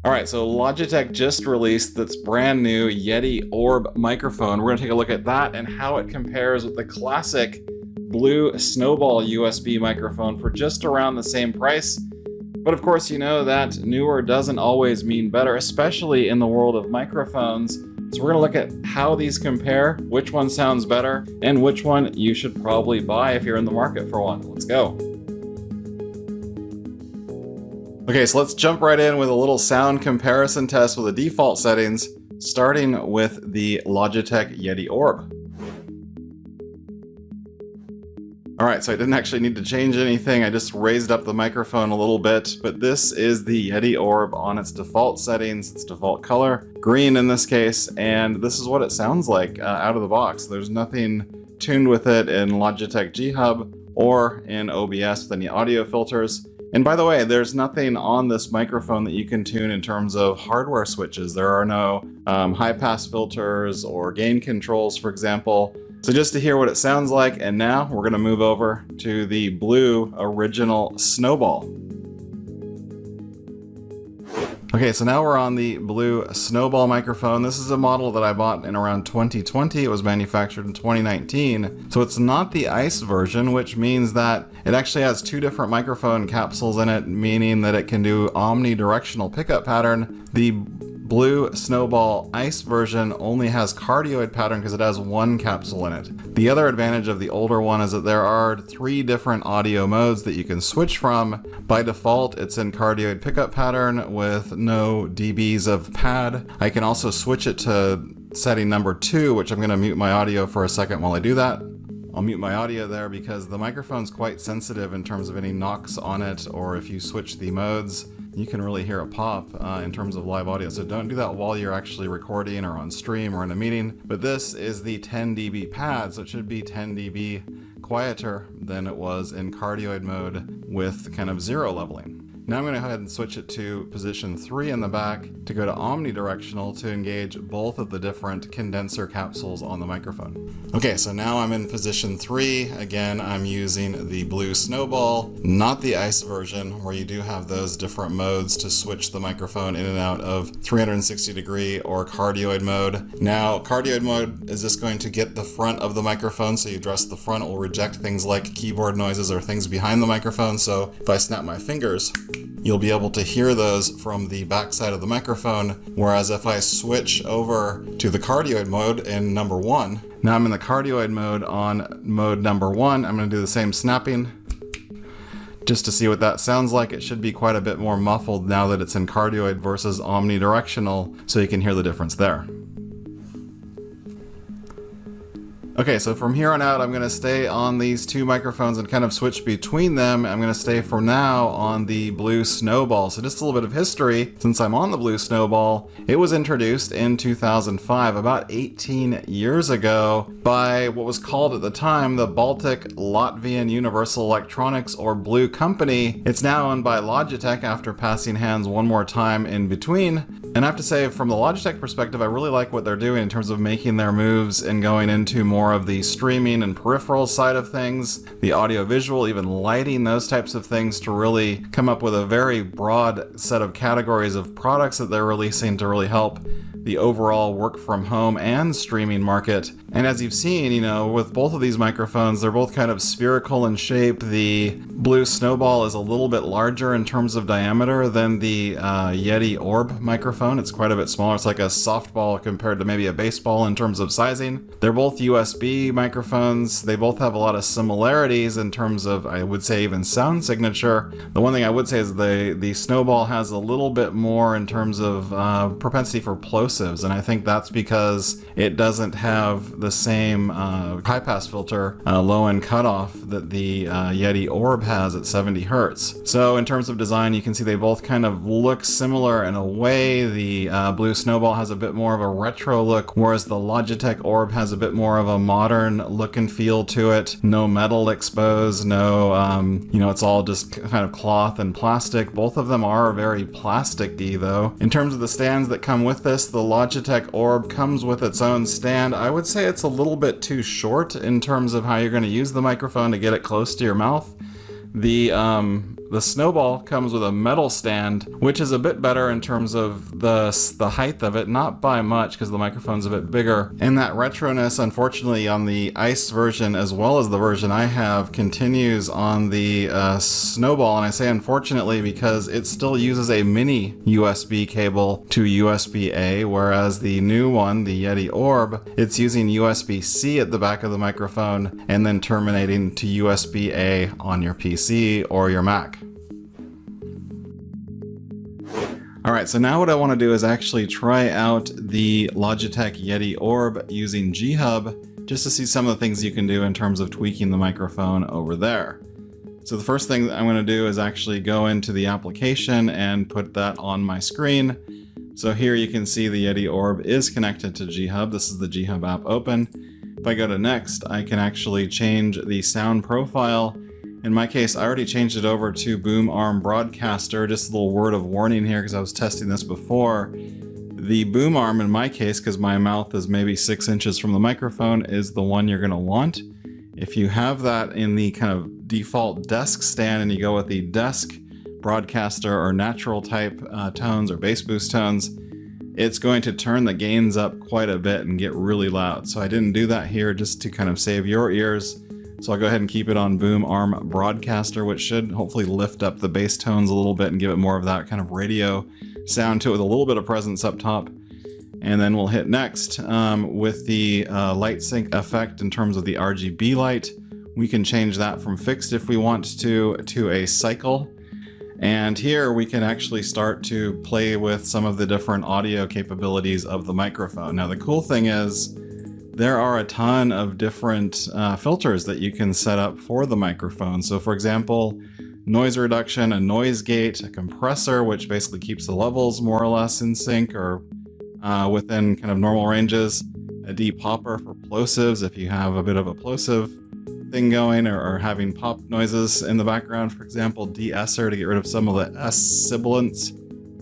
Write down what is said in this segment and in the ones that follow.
All right, so Logitech just released this brand new Yeti Orb microphone. We're gonna take a look at that and how it compares with the classic Blue Snowball USB microphone for just around the same price. But of course, you know that newer doesn't always mean better, especially in the world of microphones. So we're gonna look at how these compare, which one sounds better, and which one you should probably buy if you're in the market for one. Let's go. Okay, so let's jump right in with a little sound comparison test with the default settings, starting with the Logitech Yeti Orb. All right, so I didn't actually need to change anything. I just raised up the microphone a little bit, but this is the Yeti Orb on its default settings, its default color, green in this case, and this is what it sounds like out of the box. There's nothing tuned with it in Logitech G Hub or in OBS with any audio filters. And by the way, there's nothing on this microphone that you can tune in terms of hardware switches. There are no high pass filters or gain controls, for example. So just to hear what it sounds like, and now we're gonna move over to the Blue Original Snowball. Okay, so now we're on the Blue Snowball microphone. This is a model that I bought in around 2020. It was manufactured in 2019. So it's not the ICE version, which means that it actually has two different microphone capsules in it, meaning that it can do omnidirectional pickup pattern. The Blue Snowball ICE version only has cardioid pattern because it has one capsule in it. The other advantage of the older one is that there are 3 different audio modes that you can switch from. By default, it's in cardioid pickup pattern with no dBs of pad. I can also switch it to setting number 2, which I'm going to mute my audio for a second while I do that. I'll mute my audio there because the microphone's quite sensitive in terms of any knocks on it, or if you switch the modes, you can really hear a pop in terms of live audio. So don't do that while you're actually recording or on stream or in a meeting. But this is the 10 dB pad, so it should be 10 dB quieter than it was in cardioid mode with kind of 0 leveling. Now I'm going to go ahead and switch it to position 3 in the back to go to omnidirectional to engage both of the different condenser capsules on the microphone. Okay, so now I'm in position 3. Again, I'm using the Blue Snowball, not the ICE version, where you do have those different modes to switch the microphone in and out of 360 degree or cardioid mode. Now, cardioid mode is just going to get the front of the microphone, so you address the front, it will reject things like keyboard noises or things behind the microphone. So if I snap my fingers, you'll be able to hear those from the back side of the microphone, whereas if I switch over to the cardioid mode in number 1, now I'm in the cardioid mode on mode number 1, I'm going to do the same snapping just to see what that sounds like. It should be quite a bit more muffled now that it's in cardioid versus omnidirectional, so you can hear the difference there. Okay, so from here on out, I'm going to stay on these 2 microphones and kind of switch between them. I'm going to stay for now on the Blue Snowball. So just a little bit of history, since I'm on the Blue Snowball, it was introduced in 2005, about 18 years ago, by what was called at the time the Baltic Latvian Universal Electronics, or Blue Company. It's now owned by Logitech after passing hands one more time in between. And I have to say, from the Logitech perspective, I really like what they're doing in terms of making their moves and going into more of the streaming and peripheral side of things, the audio visual, even lighting, those types of things, to really come up with a very broad set of categories of products that they're releasing to really help the overall work from home and streaming market. And as you've seen, you know, with both of these microphones, they're both kind of spherical in shape. The Blue Snowball is a little bit larger in terms of diameter than the Yeti Orb microphone. It's quite a bit smaller. It's like a softball compared to maybe a baseball in terms of sizing. They're both USB microphones. They both have a lot of similarities in terms of, I would say, even sound signature. The one thing I would say is the Snowball has a little bit more in terms of propensity for plosives, and I think that's because it doesn't have the same high pass filter low end cutoff that the Yeti Orb has at 70 Hertz. So in terms of design, you can see they both kind of look similar in a way. The Blue Snowball has a bit more of a retro look, whereas the Logitech Orb has a bit more of a modern look and feel to it. No metal exposed, no, you know, it's all just kind of cloth and plastic. Both of them are very plasticky though. In terms of the stands that come with this, the Logitech Orb comes with its own stand. I would say it's a little bit too short in terms of how you're going to use the microphone to get it close to your mouth. The The Snowball comes with a metal stand, which is a bit better in terms of the height of it, not by much because the microphone's a bit bigger. And that retroness, unfortunately, on the Ice version as well as the version I have, continues on the Snowball. And I say unfortunately because it still uses a mini USB cable to USB-A, whereas the new one, the Yeti Orb, it's using USB-C at the back of the microphone and then terminating to USB-A on your PC or your Mac. Alright, so now what I want to do is actually try out the Logitech Yeti Orb using G-Hub, just to see some of the things you can do in terms of tweaking the microphone over there. So the first thing that I'm going to do is actually go into the application and put that on my screen. So here you can see the Yeti Orb is connected to G-Hub. This is the G-Hub app open. If I go to next, I can actually change the sound profile. In my case, I already changed it over to Boom Arm Broadcaster. Just a little word of warning here because I was testing this before. The Boom Arm, in my case, because my mouth is maybe 6 inches from the microphone, is the one you're going to want. If you have that in the kind of default desk stand and you go with the desk broadcaster or natural type tones or bass boost tones, it's going to turn the gains up quite a bit and get really loud. So I didn't do that here just to kind of save your ears. So I'll go ahead and keep it on Boom Arm Broadcaster, which should hopefully lift up the bass tones a little bit and give it more of that kind of radio sound to it with a little bit of presence up top. And then we'll hit next with the light sync effect in terms of the RGB light. We can change that from fixed if we want to a cycle. And here we can actually start to play with some of the different audio capabilities of the microphone. Now the cool thing is there are a ton of different filters that you can set up for the microphone. So for example, noise reduction, a noise gate, a compressor, which basically keeps the levels more or less in sync or within kind of normal ranges, a depopper for plosives if you have a bit of a plosive thing going or having pop noises in the background, for example, de-esser to get rid of some of the S sibilants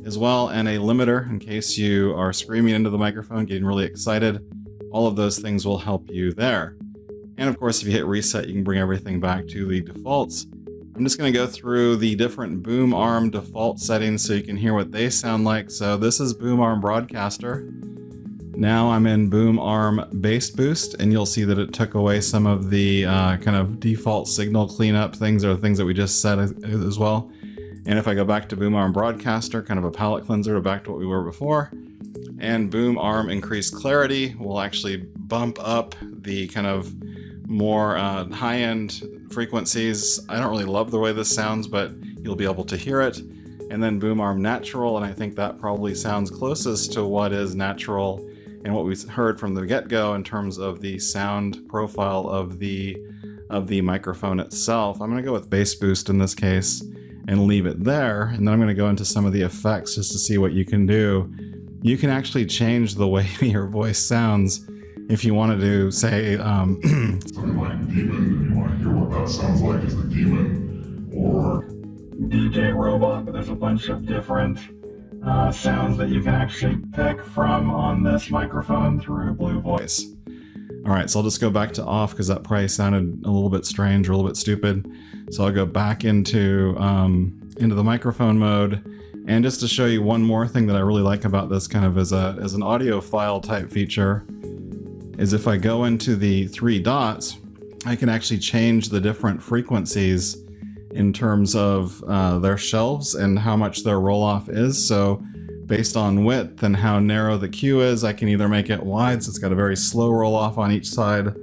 as well, and a limiter in case you are screaming into the microphone, getting really excited. All of those things will help you there. And of course, if you hit reset, you can bring everything back to the defaults. I'm just going to go through the different Boom Arm default settings so you can hear what they sound like. So this is Boom Arm Broadcaster. Now I'm in Boom Arm Bass Boost, and you'll see that it took away some of the kind of default signal cleanup things or things that we just set as well. And if I go back to Boom Arm Broadcaster, kind of a palette cleanser to back to what we were before, and Boom Arm Increased Clarity will actually bump up the kind of more high-end frequencies. I don't really love the way this sounds, but you'll be able to hear it. And then Boom Arm Natural, and I think that probably sounds closest to what is natural and what we heard from the get-go in terms of the sound profile of the microphone itself. I'm going to go with Bass Boost in this case and leave it there, and then I'm going to go into some of the effects just to see what you can do. You can actually change the way your voice sounds if you wanted to say something like Demon. You want to hear what that sounds like as the Demon, or DJ Robot, but there's a bunch of different sounds that you can actually pick from on this microphone through Blue Voice. Alright, so I'll just go back to off because that probably sounded a little bit strange or a little bit stupid. So I'll go back into the microphone mode. And just to show you one more thing that I really like about this kind of as an audio file type feature is if I go into the 3 dots, I can actually change the different frequencies in terms of their shelves and how much their roll-off is. So based on width and how narrow the queue is, I can either make it wide, so it's got a very slow roll-off on each side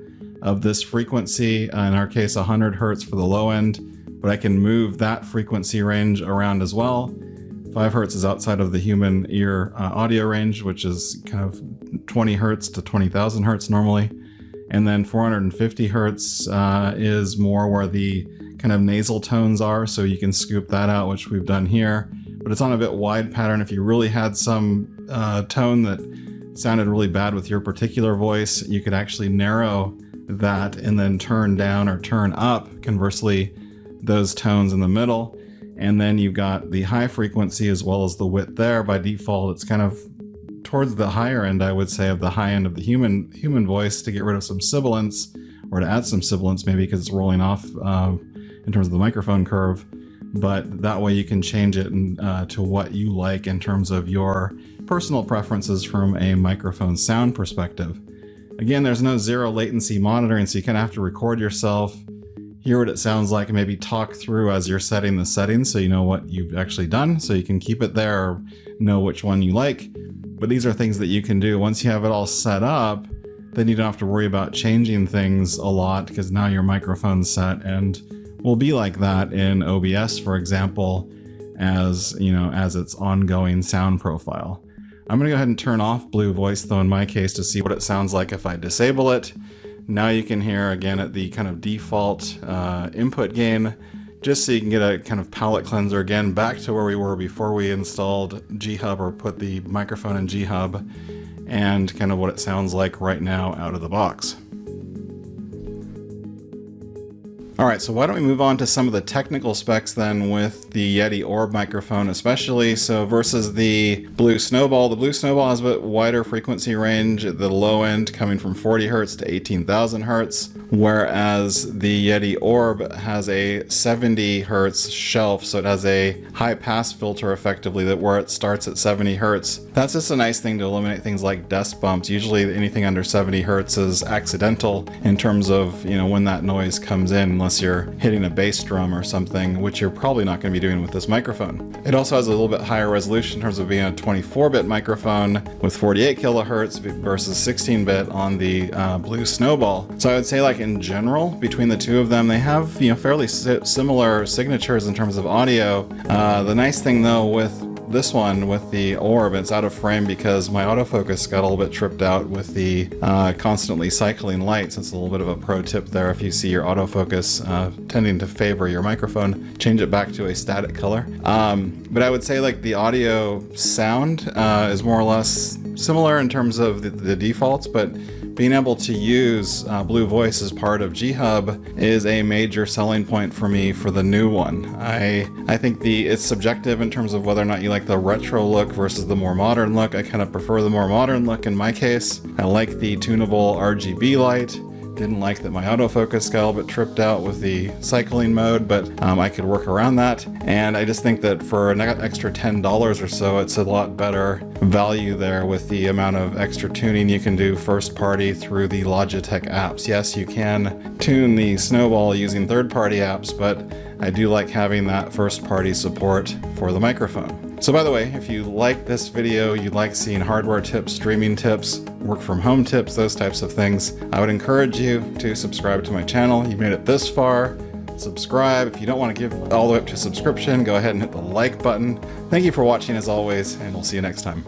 of this frequency, in our case 100 Hertz for the low end, but I can move that frequency range around as well. 5 Hertz is outside of the human ear audio range, which is kind of 20 Hertz to 20,000 Hertz normally. And then 450 Hertz is more where the kind of nasal tones are, so you can scoop that out, which we've done here. But it's on a bit wide pattern. If you really had some tone that sounded really bad with your particular voice, you could actually narrow that and then turn down or turn up, conversely, those tones in the middle. And then you've got the high frequency as well as the width there. By default, it's kind of towards the higher end, I would say, of the high end of the human voice to get rid of some sibilance, or to add some sibilance maybe because it's rolling off in terms of the microphone curve. but that way you can change it to what you like in terms of your personal preferences from a microphone sound perspective. Again, there's no zero latency monitoring, so you kind of have to record yourself, hear what it sounds like, and maybe talk through as you're setting the settings so you know what you've actually done, so you can keep it there or know which one you like. But these are things that you can do. Once you have it all set up, then you don't have to worry about changing things a lot, because now your microphone's set and will be like that in OBS, for example, as its ongoing sound profile. I'm going to go ahead and turn off Blue Voice though in my case to see what it sounds like if I disable it. Now you can hear again at the kind of default input gain, just so you can get a kind of palette cleanser again back to where we were before we installed G-Hub or put the microphone in G-Hub, and kind of what it sounds like right now out of the box. Alright, so why don't we move on to some of the technical specs then with the Yeti Orb microphone especially. So versus the Blue Snowball, the Blue Snowball has a bit wider frequency range at the low end, coming from 40 Hz to 18,000 Hz, whereas the Yeti Orb has a 70 Hz shelf, so it has a high pass filter effectively where it starts at 70 Hz. That's just a nice thing to eliminate things like desk bumps. Usually anything under 70 Hz is accidental in terms of, when that noise comes in, unless you're hitting a bass drum or something, which you're probably not going to be doing with this microphone. It also has a little bit higher resolution in terms of being a 24-bit microphone with 48 kilohertz versus 16-bit on the Blue Snowball. So I would say, like, in general, between the two of them, they have fairly similar signatures in terms of audio. The nice thing though with this one, with the Orb, it's out of frame because my autofocus got a little bit tripped out with the constantly cycling lights. It's a little bit of a pro tip there. If you see your autofocus tending to favor your microphone, change it back to a static color. But I would say, like, the audio sound is more or less similar in terms of the defaults, but being able to use Blue Voice as part of G-Hub is a major selling point for me for the new one. I think it's subjective in terms of whether or not you like the retro look versus the more modern look. I kind of prefer the more modern look in my case. I like the tunable RGB light. Didn't like that my autofocus got a little bit tripped out with the cycling mode, but I could work around that. And I just think that for an extra $10 or so, it's a lot better value there with the amount of extra tuning you can do first party through the Logitech apps. Yes, you can tune the Snowball using third-party apps, but I do like having that first party support for the microphone. So by the way, if you like this video, you like seeing hardware tips, streaming tips, work from home tips, those types of things, I would encourage you to subscribe to my channel. You've made it this far, subscribe. If you don't want to give all the way up to subscription, go ahead and hit the like button. Thank you for watching as always, and we'll see you next time.